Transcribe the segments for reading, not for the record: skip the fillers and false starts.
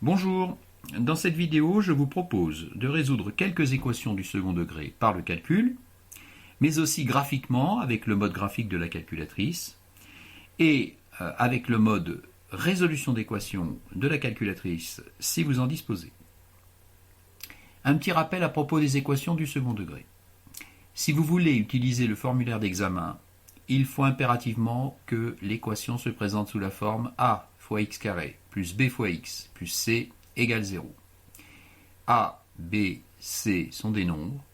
Bonjour, dans cette vidéo je vous propose de résoudre quelques équations du second degré par le calcul, mais aussi graphiquement avec le mode graphique de la calculatrice et avec le mode résolution d'équations de la calculatrice si vous en disposez. Un petit rappel à propos des équations du second degré. Si vous voulez utiliser le formulaire d'examen, il faut impérativement que l'équation se présente sous la forme a fois x carré plus b fois x plus c égale 0. A, B, C sont des nombres.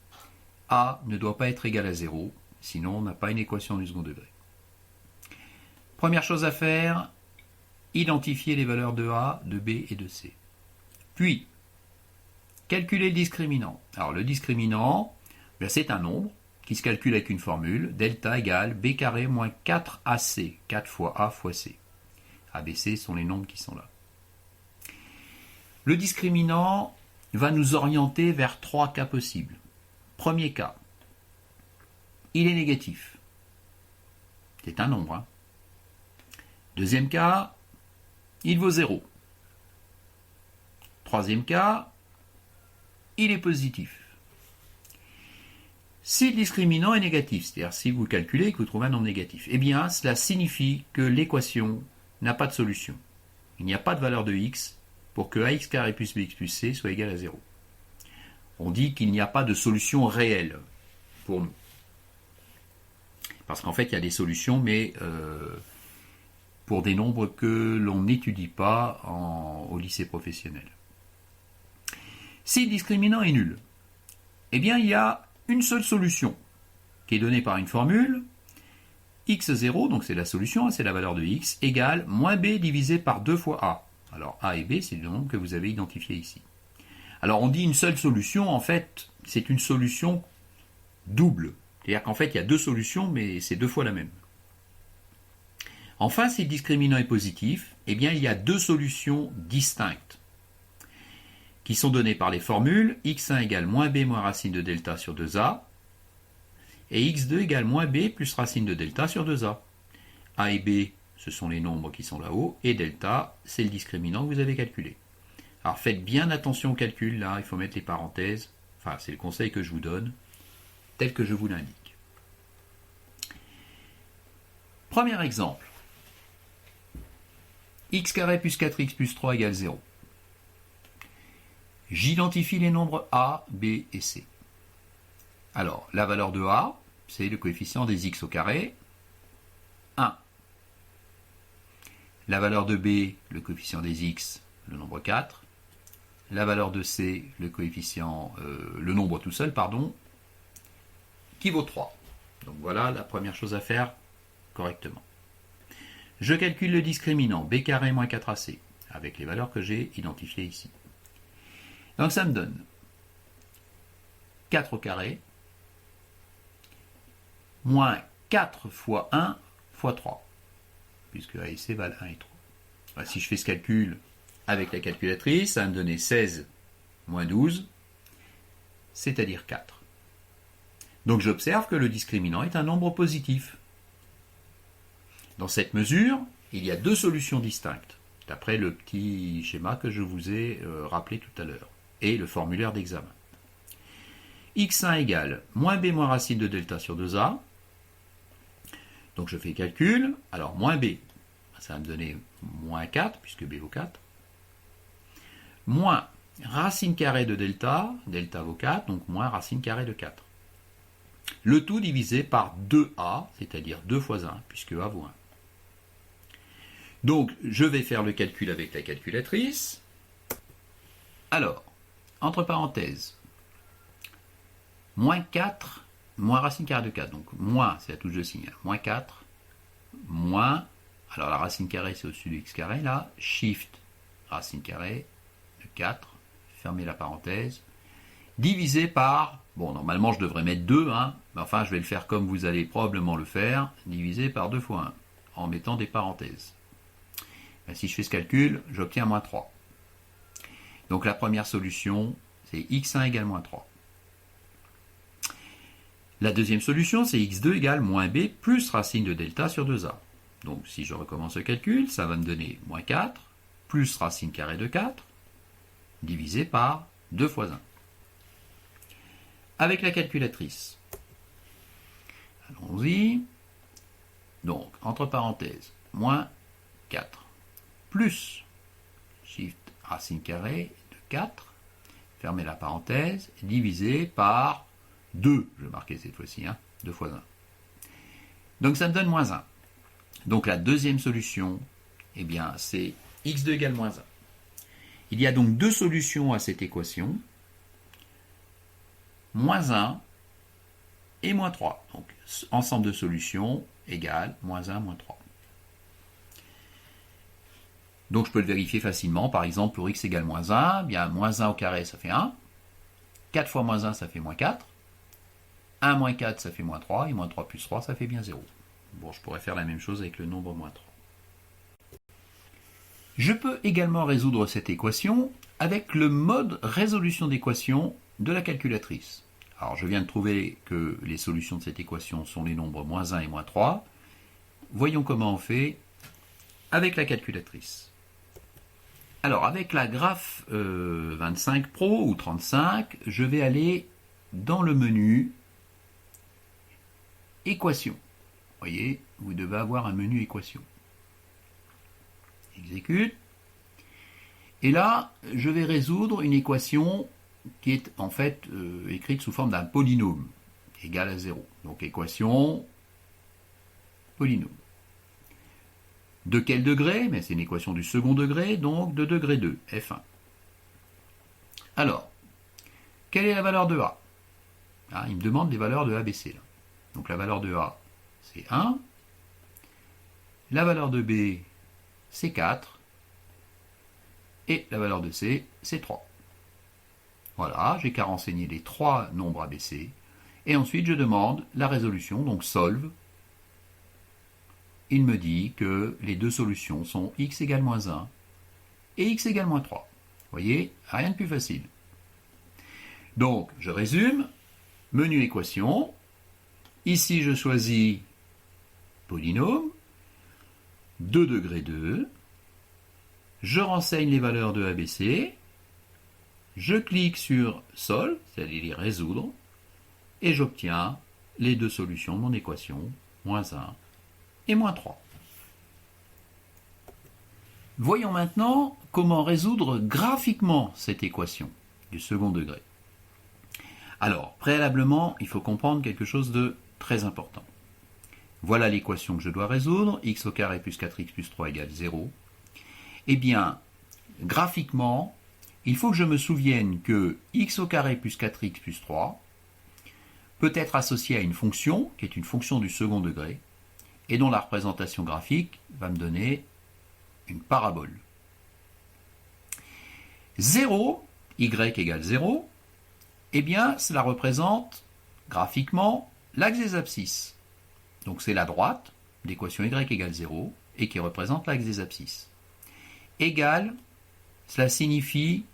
A ne doit pas être égal à 0, sinon on n'a pas une équation du second degré. Première chose à faire, identifier les valeurs de A, de B et de C. Puis, calculer le discriminant. Alors le discriminant, c'est un nombre qui se calcule avec une formule, delta égale b carré moins 4ac, 4 fois A fois C. A, B, C sont les nombres qui sont là. Le discriminant va nous orienter vers trois cas possibles. Premier cas, il est négatif. C'est un nombre. Deuxième cas, il vaut 0. Troisième cas, il est positif. Si le discriminant est négatif, c'est-à-dire si vous calculez et que vous trouvez un nombre négatif, eh bien cela signifie que l'équation n'a pas de solution. Il n'y a pas de valeur de x pour que ax carré plus bx plus c soit égal à 0. On dit qu'il n'y a pas de solution réelle pour nous. Parce qu'en fait, il y a des solutions, mais pour des nombres que l'on n'étudie pas au lycée professionnel. Si le discriminant est nul, eh bien il y a une seule solution qui est donnée par une formule x0, donc c'est la solution, c'est la valeur de x, égale moins b divisé par 2 fois a. Alors a et b, c'est le nombre que vous avez identifié ici. Alors on dit une seule solution, en fait, c'est une solution double. C'est-à-dire qu'en fait, il y a deux solutions, mais c'est deux fois la même. Enfin, si le discriminant est positif, eh bien il y a deux solutions distinctes qui sont données par les formules x1 égale moins b moins racine de delta sur 2a et x2 égale moins b plus racine de delta sur 2a. A et b, ce sont les nombres qui sont là-haut, et delta, c'est le discriminant que vous avez calculé. Alors faites bien attention au calcul, là, il faut mettre les parenthèses, enfin c'est le conseil que je vous donne, tel que je vous l'indique. Premier exemple. X carré plus 4x plus 3 égale 0. J'identifie les nombres a, b et c. Alors, la valeur de a, c'est le coefficient des x au carré, 1. La valeur de b, le coefficient des x, le nombre 4. La valeur de c, le coefficient, le nombre tout seul, pardon, qui vaut 3. Donc voilà la première chose à faire correctement. Je calcule le discriminant b carré moins 4ac avec les valeurs que j'ai identifiées ici. Donc ça me donne 4 au carré moins 4 fois 1 fois 3, puisque a et c valent 1 et 3. Alors, si je fais ce calcul avec la calculatrice, ça va me donner 16 moins 12, c'est-à-dire 4. Donc j'observe que le discriminant est un nombre positif. Dans cette mesure, il y a deux solutions distinctes, d'après le petit schéma que je vous ai rappelé tout à l'heure, et le formulaire d'examen. x1 égale moins b moins racine de delta sur 2a. Donc je fais le calcul. Alors moins b, ça va me donner moins 4, puisque b vaut 4. Moins racine carrée de delta, delta vaut 4, donc moins racine carrée de 4. Le tout divisé par 2a, c'est-à-dire 2 fois 1, puisque a vaut 1. Donc je vais faire le calcul avec la calculatrice. Alors, entre parenthèses, moins 4, moins racine carrée de 4. Donc moins, c'est la touche de signe. Moins 4, moins, alors la racine carrée c'est au-dessus de x carré là, shift, racine carrée de 4, fermez la parenthèse, divisé par, bon normalement je devrais mettre 2, mais enfin je vais le faire comme vous allez probablement le faire, divisé par 2 fois 1, en mettant des parenthèses. Et si je fais ce calcul, j'obtiens moins 3. Donc la première solution, c'est x1 égale moins 3. La deuxième solution, c'est x2 égale moins b plus racine de delta sur 2a. Donc si je recommence le calcul, ça va me donner moins 4 plus racine carrée de 4 divisé par 2 fois 1. Avec la calculatrice, allons-y. Donc, entre parenthèses, moins 4, plus shift racine carrée de 4, fermez la parenthèse, divisé par 2, je vais marquer cette fois-ci, 2 fois 1. Donc ça me donne moins 1. Donc la deuxième solution, eh bien, c'est x2 égale moins 1. Il y a donc deux solutions à cette équation, moins 1 et moins 3. Donc ensemble de solutions égale moins 1, moins 3. Donc je peux le vérifier facilement. Par exemple, pour x égale moins 1, bien moins 1 au carré, ça fait 1. 4 fois moins 1, ça fait moins 4. 1 moins 4, ça fait moins 3. Et moins 3 plus 3, ça fait bien 0. Bon, je pourrais faire la même chose avec le nombre moins 3. Je peux également résoudre cette équation avec le mode résolution d'équation de la calculatrice. Alors, je viens de trouver que les solutions de cette équation sont les nombres moins 1 et moins 3. Voyons comment on fait avec la calculatrice. Alors, avec la graphe 25 Pro ou 35, je vais aller dans le menu Équation. Vous voyez, vous devez avoir un menu Équation. Exécute. Et là, je vais résoudre une équation qui est en fait écrite sous forme d'un polynôme égal à 0. Donc équation polynôme. De quel degré? Mais c'est une équation du second degré, donc de degré 2, F1. Alors, quelle est la valeur de A? Il me demande les valeurs de ABC. Là. Donc la valeur de A, c'est 1. La valeur de B, c'est 4. Et la valeur de C, c'est 3. Voilà, j'ai qu'à renseigner les trois nombres ABC. Et ensuite, je demande la résolution, donc solve. Il me dit que les deux solutions sont x égale moins 1 et x égale moins 3. Vous voyez, rien de plus facile. Donc, je résume. Menu équation. Ici, je choisis polynôme. 2 degrés 2. Je renseigne les valeurs de ABC. Je clique sur Solve, c'est-à-dire les résoudre. Et j'obtiens les deux solutions de mon équation, moins 1 et moins 3. Voyons maintenant comment résoudre graphiquement cette équation du second degré. Alors, préalablement, il faut comprendre quelque chose de très important. Voilà l'équation que je dois résoudre, x au carré plus 4x plus 3 égale 0. Eh bien, graphiquement, il faut que je me souvienne que x au carré plus 4x plus 3 peut être associé à une fonction, qui est une fonction du second degré, et dont la représentation graphique va me donner une parabole. 0, y égale 0, eh bien, cela représente graphiquement l'axe des abscisses. Donc c'est la droite d'équation y égale 0 et qui représente l'axe des abscisses. Égal, cela signifie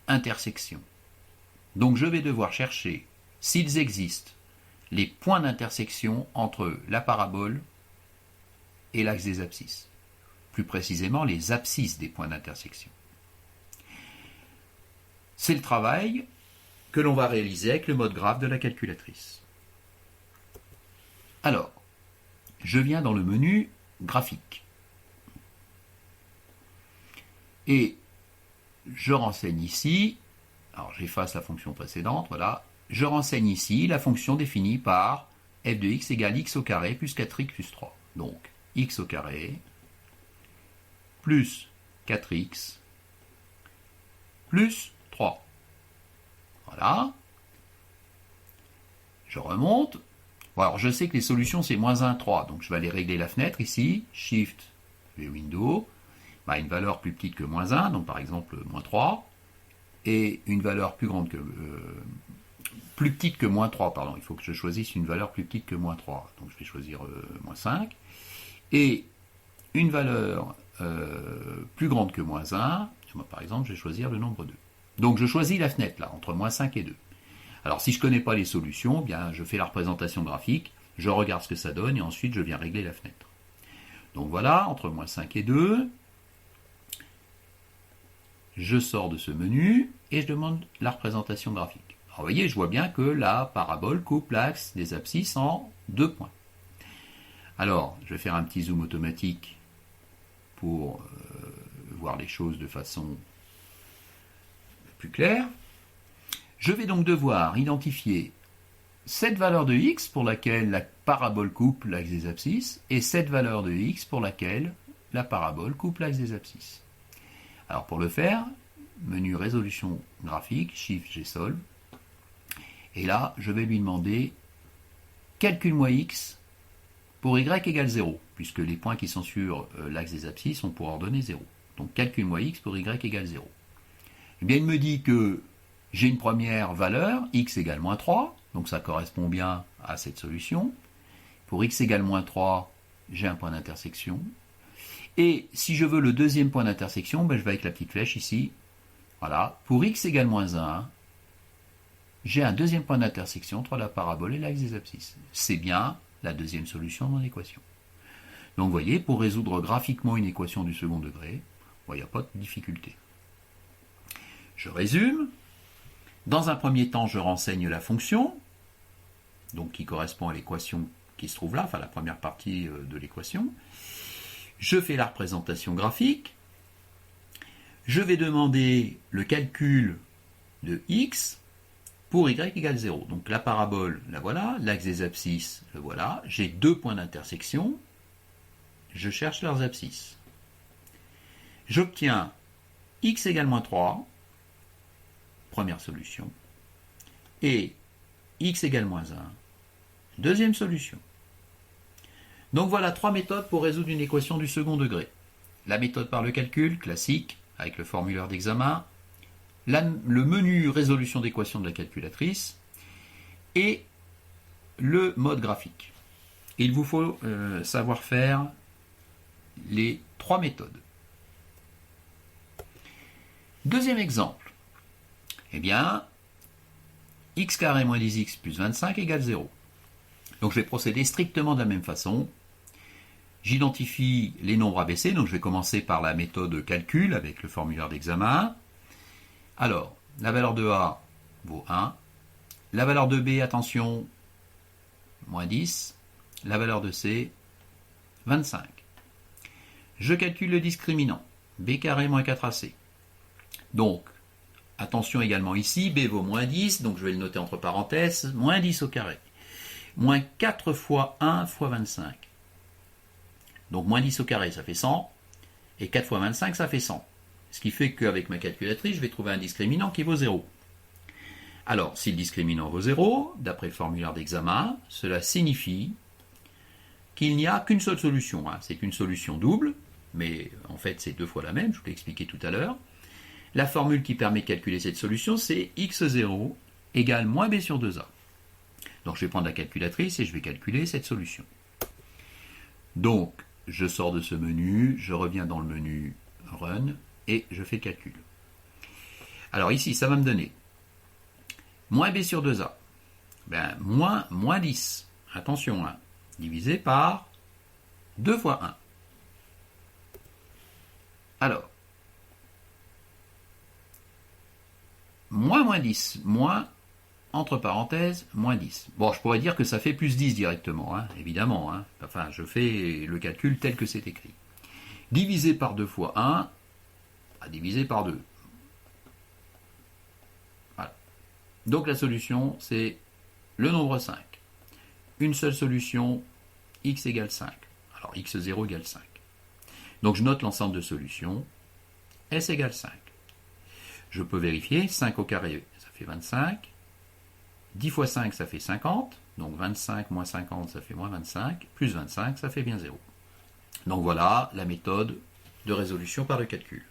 intersection. Donc je vais devoir chercher, s'ils existent, les points d'intersection entre la parabole et l'axe des abscisses. Plus précisément, les abscisses des points d'intersection. C'est le travail que l'on va réaliser avec le mode graphe de la calculatrice. Alors, je viens dans le menu graphique. Et je renseigne ici, alors j'efface la fonction précédente, voilà, je renseigne ici la fonction définie par f de x égale x au carré plus 4x plus 3. Donc, x au carré plus 4x plus 3. Voilà. Je remonte. Bon, alors je sais que les solutions c'est moins 1, 3. Donc je vais aller régler la fenêtre ici. Shift, V window. Une valeur plus petite que moins 1. Donc par exemple moins 3. Et une valeur plus grande que... plus petite que moins 3, pardon. Il faut que je choisisse une valeur plus petite que moins 3. Donc je vais choisir moins 5. Et une valeur plus grande que moins 1. Moi, par exemple, je vais choisir le nombre 2. Donc je choisis la fenêtre là, entre moins 5 et 2. Alors si je ne connais pas les solutions, bien, je fais la représentation graphique, je regarde ce que ça donne et ensuite je viens régler la fenêtre. Donc voilà, entre moins 5 et 2, je sors de ce menu et je demande la représentation graphique. Alors vous voyez, je vois bien que la parabole coupe l'axe des abscisses en 2 points. Alors, je vais faire un petit zoom automatique pour voir les choses de façon plus claire. Je vais donc devoir identifier cette valeur de x pour laquelle la parabole coupe l'axe des abscisses et cette valeur de x pour laquelle la parabole coupe l'axe des abscisses. Alors pour le faire, menu résolution graphique, Shift G Solve, et là je vais lui demander calcule-moi x pour y égale 0, puisque les points qui sont sur l'axe des abscisses ont pour ordonnée 0. Donc calcule-moi x pour y égale 0. Eh bien il me dit que j'ai une première valeur, x égale moins 3, donc ça correspond bien à cette solution. Pour x égale moins 3, j'ai un point d'intersection. Et si je veux le deuxième point d'intersection, ben je vais avec la petite flèche ici. Voilà. Pour x égale moins 1, j'ai un deuxième point d'intersection entre la parabole et l'axe des abscisses. C'est bien la deuxième solution de mon équation. Donc vous voyez, pour résoudre graphiquement une équation du second degré, il n'y a pas de difficulté. Je résume. Dans un premier temps, je renseigne la fonction, donc qui correspond à l'équation qui se trouve là, enfin la première partie de l'équation. Je fais la représentation graphique. Je vais demander le calcul de x pour y égale 0. Donc la parabole, la voilà, l'axe des abscisses, le voilà. J'ai 2 points d'intersection. Je cherche leurs abscisses. J'obtiens x égale moins 3, première solution, et x égale moins 1, deuxième solution. Donc voilà 3 méthodes pour résoudre une équation du second degré. La méthode par le calcul, classique, avec le formulaire d'examen, le menu résolution d'équation de la calculatrice, et le mode graphique. Il vous faut savoir faire les 3 méthodes. Deuxième exemple. Eh bien, x carré moins 10x plus 25 égale 0. Donc je vais procéder strictement de la même façon. J'identifie les nombres ABC, donc je vais commencer par la méthode calcul avec le formulaire d'examen. Alors, la valeur de A vaut 1. La valeur de B, attention, moins 10. La valeur de C, 25. Je calcule le discriminant. B carré moins 4AC. Donc, attention également ici, B vaut moins 10, donc je vais le noter entre parenthèses, moins 10 au carré. Moins 4 fois 1 fois 25. Donc moins 10 au carré, ça fait 100, et 4 fois 25, ça fait 100. Ce qui fait qu'avec ma calculatrice, je vais trouver un discriminant qui vaut 0. Alors, si le discriminant vaut 0, d'après le formulaire d'examen, cela signifie qu'il n'y a qu'une seule solution. C'est une solution double, mais en fait c'est 2 fois la même, je vous l'ai expliqué tout à l'heure. La formule qui permet de calculer cette solution, c'est x0 égale moins b sur 2a. Donc je vais prendre la calculatrice et je vais calculer cette solution. Donc, je sors de ce menu, je reviens dans le menu Run et je fais le calcul. Alors ici, ça va me donner moins b sur 2a, ben, moins 10, attention, divisé par 2 fois 1. Alors, moins 10, moins, entre parenthèses, moins 10. Bon, je pourrais dire que ça fait plus 10 directement, évidemment. Enfin, je fais le calcul tel que c'est écrit. Divisé par 2 fois 1, divisé par 2. Voilà. Donc la solution, c'est le nombre 5. Une seule solution, x égale 5. Alors, x0 égale 5. Donc je note l'ensemble de solutions, s égale 5. Je peux vérifier, 5 au carré, ça fait 25. 10 fois 5, ça fait 50. Donc 25 moins 50, ça fait moins 25. Plus 25, ça fait bien 0. Donc voilà la méthode de résolution par le calcul.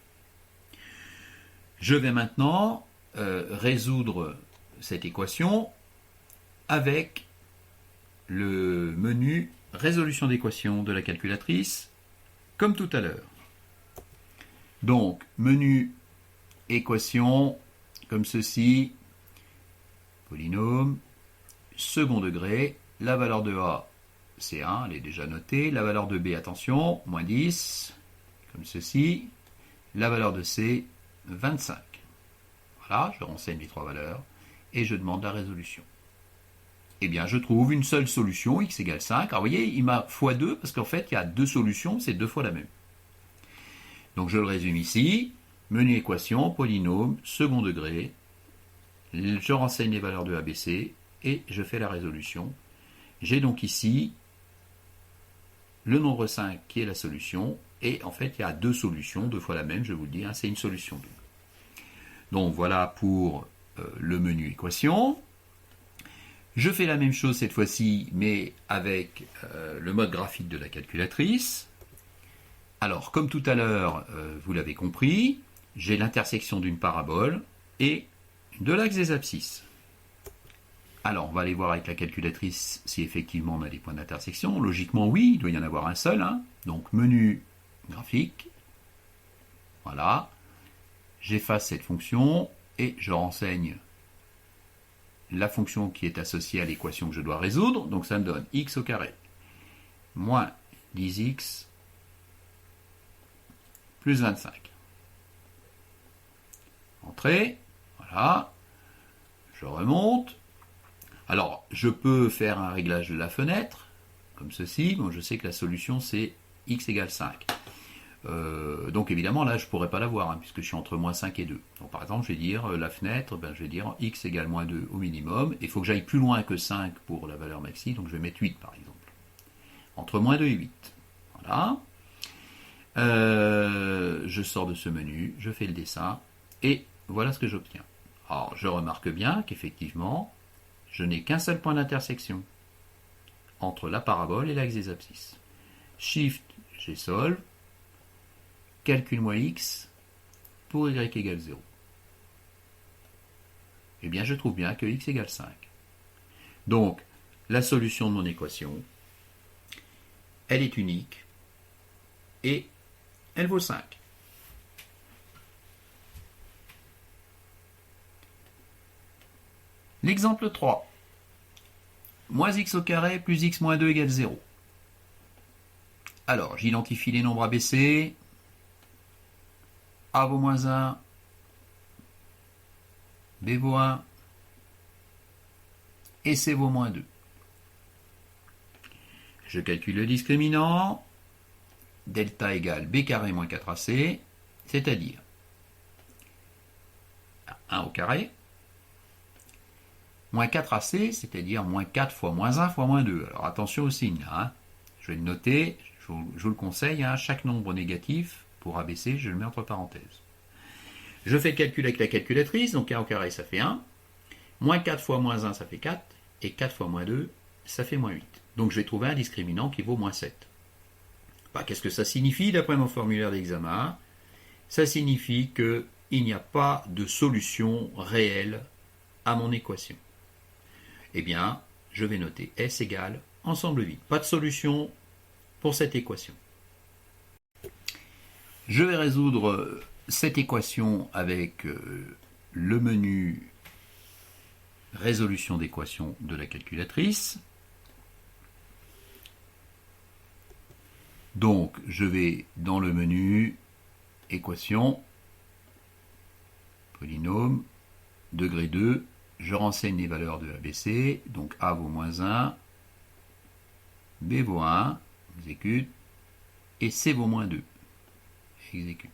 Je vais maintenant résoudre cette équation avec le menu résolution d'équation de la calculatrice, comme tout à l'heure. Donc, menu équation, comme ceci, polynôme, second degré, la valeur de A, c'est 1, elle est déjà notée, la valeur de B, attention, moins 10, comme ceci, la valeur de C, 25. La valeur de 25. Voilà, je renseigne les trois valeurs et je demande la résolution. Eh bien, je trouve une seule solution, x égale 5. Alors, vous voyez, il m'a x2 parce qu'en fait, il y a deux solutions, c'est deux fois la même. Donc, je le résume ici. Menu équation, polynôme, second degré. Je renseigne les valeurs de ABC et je fais la résolution. J'ai donc ici le nombre 5 qui est la solution. Et en fait, il y a deux solutions, deux fois la même, je vous le dis, c'est une solution double. Donc, voilà pour le menu équation. Je fais la même chose cette fois-ci, mais avec le mode graphique de la calculatrice. Alors, comme tout à l'heure, vous l'avez compris, j'ai l'intersection d'une parabole et de l'axe des abscisses. Alors, on va aller voir avec la calculatrice si effectivement on a des points d'intersection. Logiquement, oui, il doit y en avoir un seul. Donc, menu graphique. Voilà. J'efface cette fonction et je renseigne la fonction qui est associée à l'équation que je dois résoudre. Donc, ça me donne x au carré moins 10x plus 25. Entrée, voilà, je remonte. Alors, je peux faire un réglage de la fenêtre, comme ceci. Bon, je sais que la solution, c'est x égale 5. Donc, évidemment, là, je ne pourrais pas l'avoir, puisque je suis entre moins 5 et 2. Donc, par exemple, je vais dire la fenêtre, je vais dire x égale moins 2 au minimum. Il faut que j'aille plus loin que 5 pour la valeur maxi, donc je vais mettre 8, par exemple. Entre moins 2 et 8. Voilà. Je sors de ce menu, je fais le dessin, et voilà ce que j'obtiens. Alors, je remarque bien qu'effectivement, je n'ai qu'un seul point d'intersection entre la parabole et l'axe des abscisses. Shift, j'ai solve, calcule-moi x pour y égale 0. Eh bien, je trouve bien que x égale 5. Donc, la solution de mon équation, elle est unique et elle vaut 5. L'exemple 3. Moins x au carré plus x moins 2 égale 0. Alors, j'identifie les nombres ABC. A vaut moins 1. B vaut 1. Et C vaut moins 2. Je calcule le discriminant. Delta égale B carré moins 4AC, c'est-à-dire 1 au carré, moins 4AC, c'est-à-dire moins 4 fois moins 1 fois moins 2. Alors attention au signe, je vais le noter, je vous le conseille, chaque nombre négatif pour ABC, je le mets entre parenthèses. Je fais le calcul avec la calculatrice, donc 1 au carré ça fait 1, moins 4 fois moins 1 ça fait 4, et 4 fois moins 2 ça fait moins 8. Donc je vais trouver un discriminant qui vaut moins 7. Qu'est-ce que ça signifie d'après mon formulaire d'examen? Ça signifie qu'il n'y a pas de solution réelle à mon équation. Eh bien, je vais noter S égale ensemble vide. Pas de solution pour cette équation. Je vais résoudre cette équation avec le menu résolution d'équation de la calculatrice. Donc, je vais dans le menu équation, polynôme, degré 2, je renseigne les valeurs de ABC, donc A vaut moins 1, B vaut 1, exécute, et C vaut moins 2, exécute.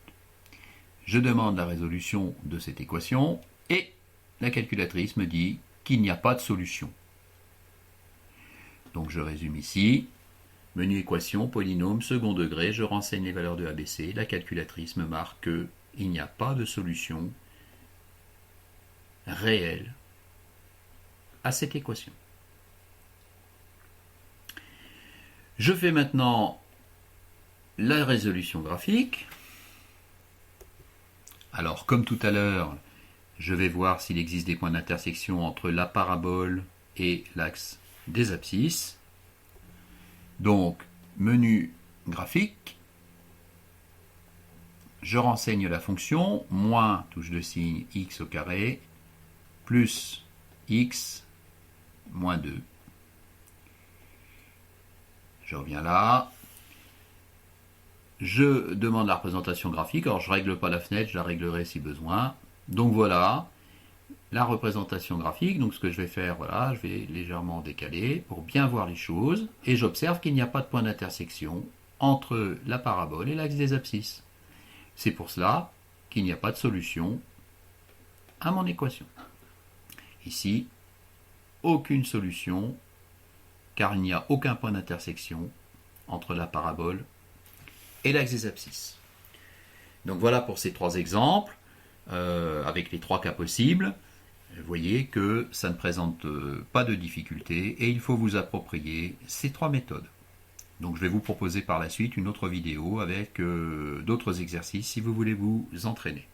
Je demande la résolution de cette équation, et la calculatrice me dit qu'il n'y a pas de solution. Donc je résume ici. Menu équation, polynôme, second degré, je renseigne les valeurs de ABC, la calculatrice me marque qu'il n'y a pas de solution réelle à cette équation. Je fais maintenant la résolution graphique. Alors, comme tout à l'heure, je vais voir s'il existe des points d'intersection entre la parabole et l'axe des abscisses. Donc, menu graphique, je renseigne la fonction, moins, touche de signe, x au carré, plus x, moins 2. Je reviens là. je demande la représentation graphique. Alors je ne règle pas la fenêtre, je la réglerai si besoin. Donc voilà la représentation graphique. Donc ce que je vais faire, voilà, je vais légèrement décaler pour bien voir les choses. Et j'observe qu'il n'y a pas de point d'intersection entre la parabole et l'axe des abscisses. C'est pour cela qu'il n'y a pas de solution à mon équation. Ici, aucune solution, car il n'y a aucun point d'intersection entre la parabole et l'axe des abscisses. Donc voilà pour ces trois exemples, avec les trois cas possibles. Vous voyez que ça ne présente pas de difficulté et il faut vous approprier ces trois méthodes. Donc je vais vous proposer par la suite une autre vidéo avec d'autres exercices si vous voulez vous entraîner.